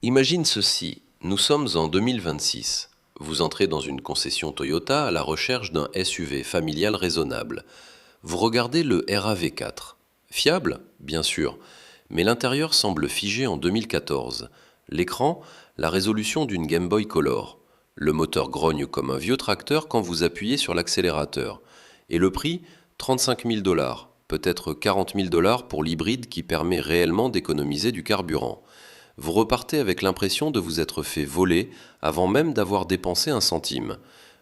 Imagine ceci, nous sommes en 2026. Vous entrez dans une concession Toyota à la recherche d'un SUV familial raisonnable. Vous regardez le RAV4. Fiable? Bien sûr, mais l'intérieur semble figé en 2014. L'écran, la résolution d'une Game Boy Color. Le moteur grogne comme un vieux tracteur quand vous appuyez sur l'accélérateur. Et le prix? 35 000 $, peut-être 40 000 $ pour l'hybride qui permet réellement d'économiser du carburant. Vous repartez avec l'impression de vous être fait voler avant même d'avoir dépensé un centime.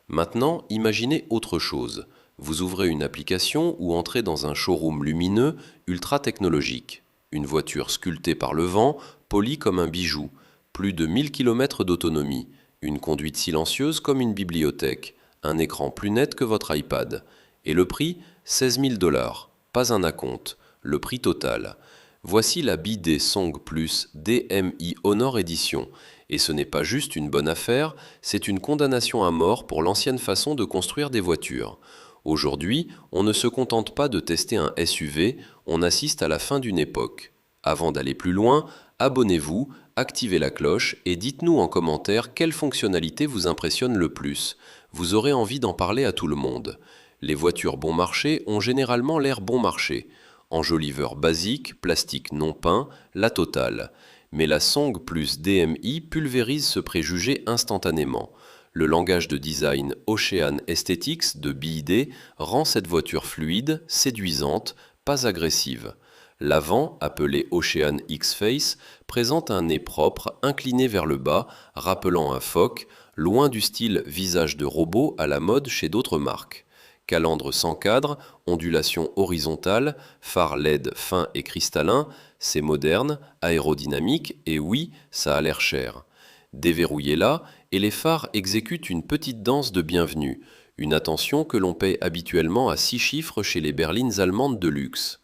Maintenant, imaginez autre chose. Vous ouvrez une application ou entrez dans un showroom lumineux, ultra technologique. Une voiture sculptée par le vent, polie comme un bijou. Plus de 1000 km d'autonomie. Une conduite silencieuse comme une bibliothèque. Un écran plus net que votre iPad. Et le prix? 16 000 $. Pas un acompte. Le prix total. Voici la BD Song Plus DMI Honor Edition. Et ce n'est pas juste une bonne affaire, c'est une condamnation à mort pour l'ancienne façon de construire des voitures. Aujourd'hui, on ne se contente pas de tester un SUV, on assiste à la fin d'une époque. Avant d'aller plus loin, abonnez-vous, activez la cloche et dites-nous en commentaire quelle fonctionnalité vous impressionne le plus. Vous aurez envie d'en parler à tout le monde. Les voitures bon marché ont généralement l'air bon marché. Enjoliveur basique, plastique non peint, la totale. Mais la Song Plus DMI pulvérise ce préjugé instantanément. Le langage de design Ocean Aesthetics de BYD rend cette voiture fluide, séduisante, pas agressive. L'avant, appelé Ocean X-Face, présente un nez propre, incliné vers le bas, rappelant un phoque, loin du style visage de robot à la mode chez d'autres marques. Calandre sans cadre, ondulation horizontale, phare LED fin et cristallin, c'est moderne, aérodynamique et oui, ça a l'air cher. Déverrouillez-la et les phares exécutent une petite danse de bienvenue, une attention que l'on paie habituellement à 6 chiffres chez les berlines allemandes de luxe.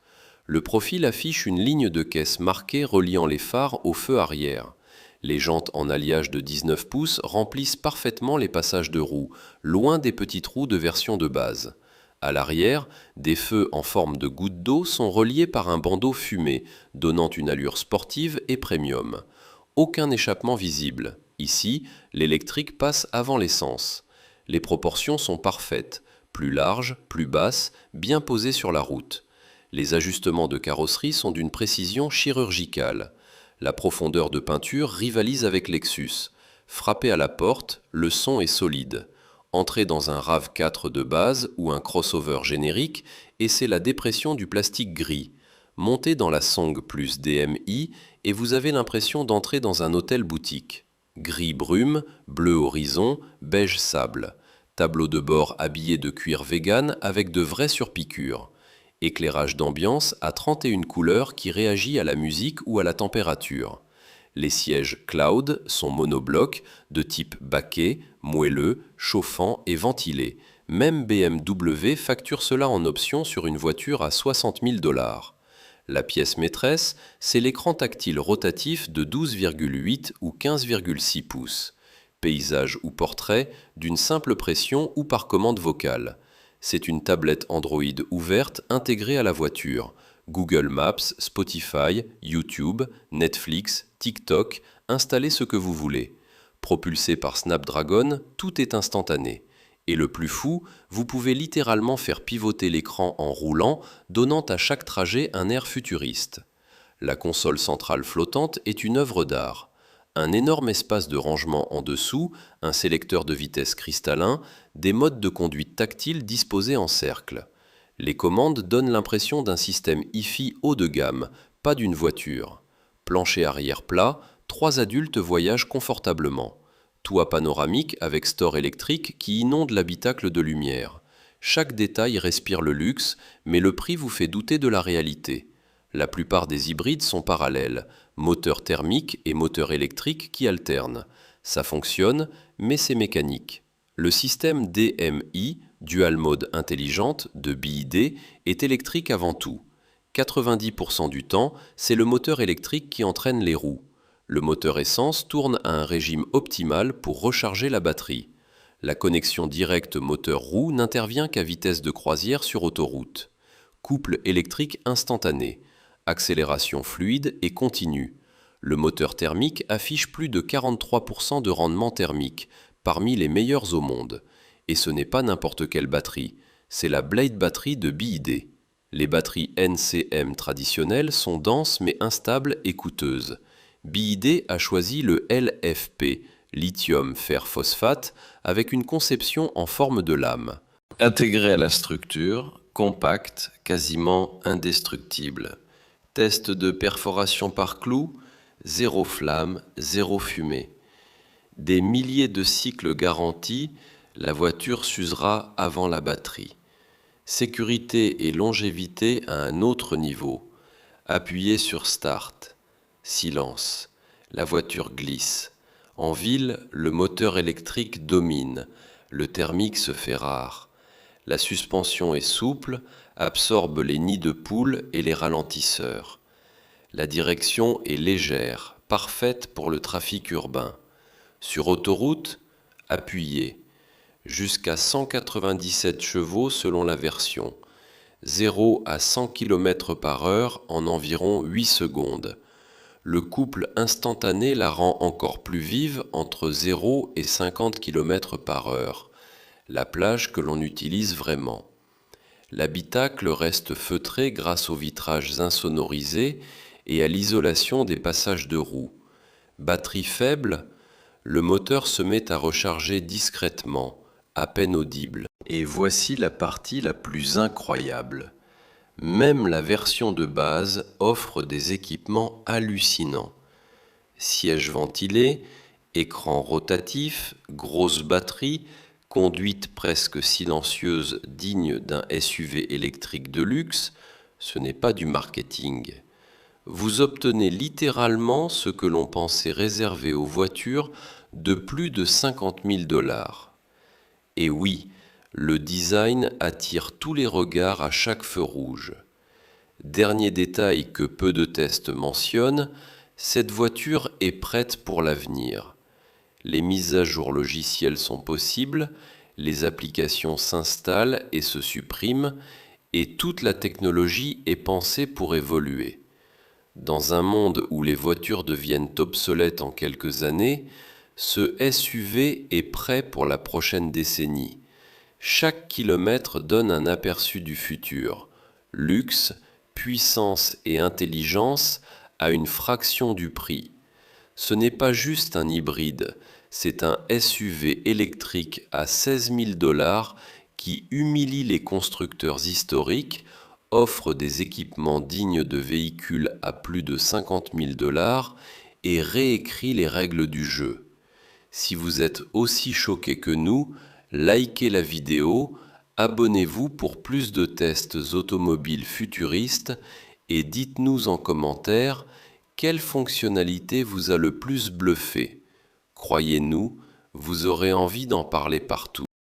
Le profil affiche une ligne de caisse marquée reliant les phares au feu arrière. Les jantes en alliage de 19 pouces remplissent parfaitement les passages de roues, loin des petits trous de version de base. À l'arrière, des feux en forme de gouttes d'eau sont reliés par un bandeau fumé, donnant une allure sportive et premium. Aucun échappement visible. Ici, l'électrique passe avant l'essence. Les proportions sont parfaites, plus larges, plus basses, bien posées sur la route. Les ajustements de carrosserie sont d'une précision chirurgicale. La profondeur de peinture rivalise avec Lexus. Frappé à la porte, le son est solide. Entrez dans un RAV4 de base ou un crossover générique et c'est la dépression du plastique gris. Montez dans la Song Plus DMI et vous avez l'impression d'entrer dans un hôtel boutique. Gris brume, bleu horizon, beige sable. Tableau de bord habillé de cuir vegan avec de vraies surpiqûres. Éclairage d'ambiance à 31 couleurs qui réagit à la musique ou à la température. Les sièges Cloud sont monoblocs de type baquet, moelleux, chauffant et ventilé. Même BMW facture cela en option sur une voiture à 60 000 $. La pièce maîtresse, c'est l'écran tactile rotatif de 12,8 ou 15,6 pouces. Paysage ou portrait, d'une simple pression ou par commande vocale. C'est une tablette Android ouverte intégrée à la voiture. Google Maps, Spotify, YouTube, Netflix, TikTok, installez ce que vous voulez. Propulsé par Snapdragon, tout est instantané. Et le plus fou, vous pouvez littéralement faire pivoter l'écran en roulant, donnant à chaque trajet un air futuriste. La console centrale flottante est une œuvre d'art. Un énorme espace de rangement en dessous, un sélecteur de vitesse cristallin, des modes de conduite tactile disposés en cercle. Les commandes donnent l'impression d'un système hi-fi haut de gamme, pas d'une voiture. Plancher arrière plat, 3 adultes voyagent confortablement. Toit panoramique avec store électrique qui inonde l'habitacle de lumière. Chaque détail respire le luxe, mais le prix vous fait douter de la réalité. La plupart des hybrides sont parallèles, moteur thermique et moteur électrique qui alternent. Ça fonctionne, mais c'est mécanique. Le système DMI, Dual Mode Intelligente, de BYD, est électrique avant tout. 90% du temps, c'est le moteur électrique qui entraîne les roues. Le moteur essence tourne à un régime optimal pour recharger la batterie. La connexion directe moteur-roue n'intervient qu'à vitesse de croisière sur autoroute. Couple électrique instantané. Accélération fluide et continue. Le moteur thermique affiche plus de 43% de rendement thermique, parmi les meilleurs au monde. Et ce n'est pas n'importe quelle batterie, c'est la Blade Battery de BYD. Les batteries NCM traditionnelles sont denses mais instables et coûteuses. BYD a choisi le LFP, lithium fer phosphate, avec une conception en forme de lame. Intégré à la structure, compact, quasiment indestructible. Test de perforation par clou, zéro flamme, zéro fumée. Des milliers de cycles garantis, la voiture s'usera avant la batterie. Sécurité et longévité à un autre niveau. Appuyez sur Start. Silence. La voiture glisse. En ville, le moteur électrique domine. Le thermique se fait rare. La suspension est souple, absorbe les nids de poules et les ralentisseurs. La direction est légère, parfaite pour le trafic urbain. Sur autoroute, appuyez. Jusqu'à 197 chevaux selon la version. 0 à 100 km/h en environ 8 secondes. Le couple instantané la rend encore plus vive entre 0 et 50 km/h. La plage que l'on utilise vraiment. L'habitacle reste feutré grâce aux vitrages insonorisés et à l'isolation des passages de roues. Batterie faible, le moteur se met à recharger discrètement, à peine audible. Et voici la partie la plus incroyable. Même la version de base offre des équipements hallucinants. Siège ventilé, écran rotatif, grosse batterie, conduite presque silencieuse digne d'un SUV électrique de luxe, ce n'est pas du marketing. Vous obtenez littéralement ce que l'on pensait réservé aux voitures de plus de 50 000 $. Et oui, le design attire tous les regards à chaque feu rouge. Dernier détail que peu de tests mentionnent, cette voiture est prête pour l'avenir. Les mises à jour logicielles sont possibles, les applications s'installent et se suppriment, et toute la technologie est pensée pour évoluer. Dans un monde où les voitures deviennent obsolètes en quelques années, ce SUV est prêt pour la prochaine décennie. Chaque kilomètre donne un aperçu du futur. Luxe, puissance et intelligence à une fraction du prix. Ce n'est pas juste un hybride, c'est un SUV électrique à 16 000 $ qui humilie les constructeurs historiques, offre des équipements dignes de véhicules à plus de 50 000 $ et réécrit les règles du jeu. Si vous êtes aussi choqué que nous, likez la vidéo, abonnez-vous pour plus de tests automobiles futuristes et dites-nous en commentaire quelle fonctionnalité vous a le plus bluffé. Croyez-nous, vous aurez envie d'en parler partout.